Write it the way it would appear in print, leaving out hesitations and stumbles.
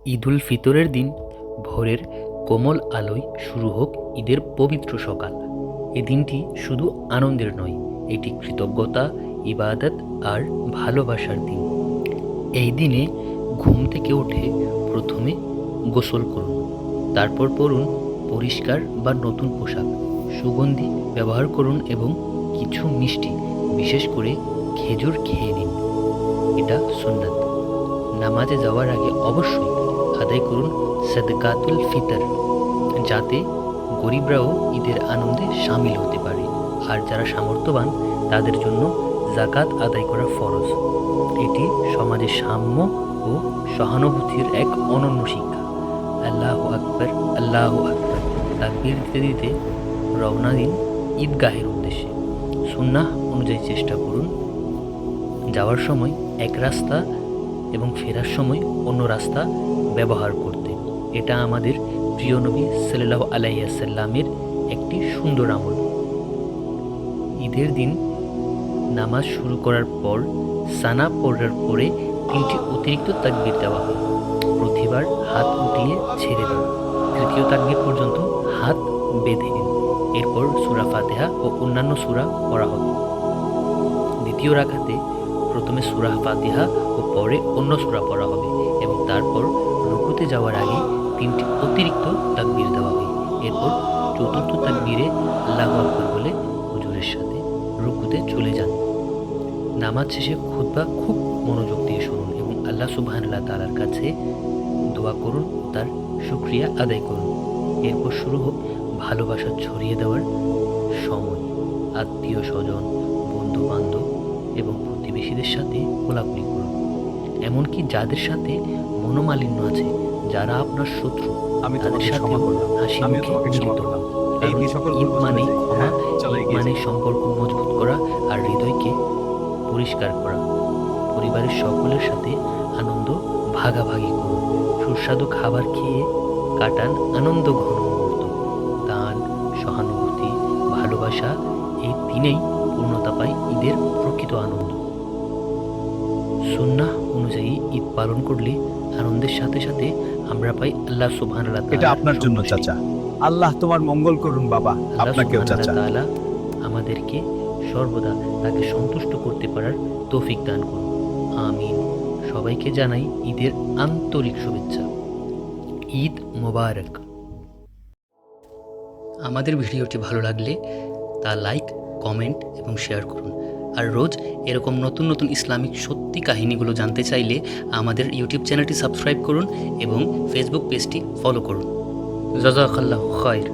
ঈদুল ফিতরের দিন ভোরের কোমল আলোয় শুরু হোক ঈদের পবিত্র সকাল। এ দিনটি শুধু আনন্দের নয়, এটি কৃতজ্ঞতা, ইবাদত আর ভালোবাসার দিন। এই দিনে ঘুম থেকে উঠে প্রথমে গোসল করুন, তারপর পরুন পরিষ্কার বা নতুন পোশাক, সুগন্ধি ব্যবহার করুন এবং কিছু মিষ্টি, বিশেষ করে খেজুর খেয়ে নিন। এটা সুন্নাত। নামাজে যাওয়ার আগে অবশ্যই আদায় করুন সাদকাতুল ফিতর, যাতে গরিবরাও ঈদের আনন্দে সামিল হতে পারে। আর যারা সামর্থ্যবান তাদের জন্য জাকাত আদায় করা ফরজ। এটি সমাজে সাম্য ও সহানুভূতির এক অনন্য শিক্ষা। আল্লাহু আকবার, আল্লাহু আকবার তাকবীর দিতে দিতে রওনা দিন ঈদগাহের উদ্দেশ্যে। সুন্নাহ অনুযায়ী চেষ্টা করুন যাওয়ার সময় এক রাস্তা এবং ফেরার সময় অন্য রাস্তা ব্যবহার করতে। এটা আমাদের প্রিয় নবী সাল্লাল্লাহু আলাইহি ওয়াসাল্লামের একটি সুন্দর আমল। ঈদের দিন নামাজ শুরু করার পর সানা পড়ার পরে 3টি অতিরিক্ত তাকবীর দেওয়া হয়। প্রতিবার হাত উঠিয়ে ছেড়ে দিন, তৃতীয় তাকবীর পর্যন্ত হাত বেঁধে নিন। এরপর সূরা ফাতিহা ও অন্যান্য সূরা পড়া হবে। দ্বিতীয় রাকাতে প্রথমে সূরা ফাতিহা ও পরে অন্য সূরা পড়া হবে এবং তারপর রুকুতে যাওয়ার আগে 3টি অতিরিক্ত তাকবীর দেওয়া হয়। এরপর চতুর্থ তাকবীরে আল্লাহু আকবার বলে হুজুরের সাথে রুকুতে চলে যান। নামাজ শেষে খুতবা খুব মনোযোগ দিয়ে শুনুন এবং আল্লাহ সুবহানাহু ওয়া তাআলার কাছে দোয়া করুন ও তার শুকরিয়া আদায় করুন। এরপর শুরু হোক ভালোবাসা ছড়িয়ে দেওয়ার সময়। আত্মীয় স্বজন, বন্ধু বান্ধব এবং প্রতিবেশীদের সাথে কোলাকুলি করুন, এমনকি যাদের সাথে মনোমালিন্য আছে, যারা আপনার শত্রু, তাদের সাথে হাসি মুখে মিলিত হন। ঈদ মানে ক্ষমা, ঈদ মানে সম্পর্ক মজবুত করা আর হৃদয়কে পরিষ্কার করা। পরিবারের সকলের সাথে আনন্দ ভাগাভাগি করুন, সুস্বাদু খাবার খেয়ে কাটান আনন্দ ঘন মুহূর্ত। দান, সহানুভূতি, ভালোবাসা এই দিনেই পূর্ণতা পায় ঈদের প্রকৃত আনন্দ। সুন্নাহ অনুযায়ী ঈদ পালন করলে আনন্দের সাথে সাথে আমরা পাই আল্লাহ সুবহানাহু ওয়া তাআলা। এটা আপনার জন্য চাচা। আল্লাহ তোমার মঙ্গল করুন বাবা। আপনাকেও চাচা। আল্লাহ তাআলা আমাদেরকে সর্বদা তাকে সন্তুষ্ট করতে পারার তৌফিক দান করুন। আমিন। সবাইকে জানাই ঈদের আন্তরিক শুভেচ্ছা। ঈদ মোবারক। আমাদের ভিডিওটি ভালো লাগলে তা লাইক, কমেন্ট এবং শেয়ার করুন। আর রোজ এরকম নতুন নতুন ইসলামিক সত্যি কাহিনীগুলো জানতে চাইলে আমাদের ইউটিউব চ্যানেলটি সাবস্ক্রাইব করুন এবং ফেসবুক পেজটি ফলো করুন। জাযাকাল্লাহু খায়র।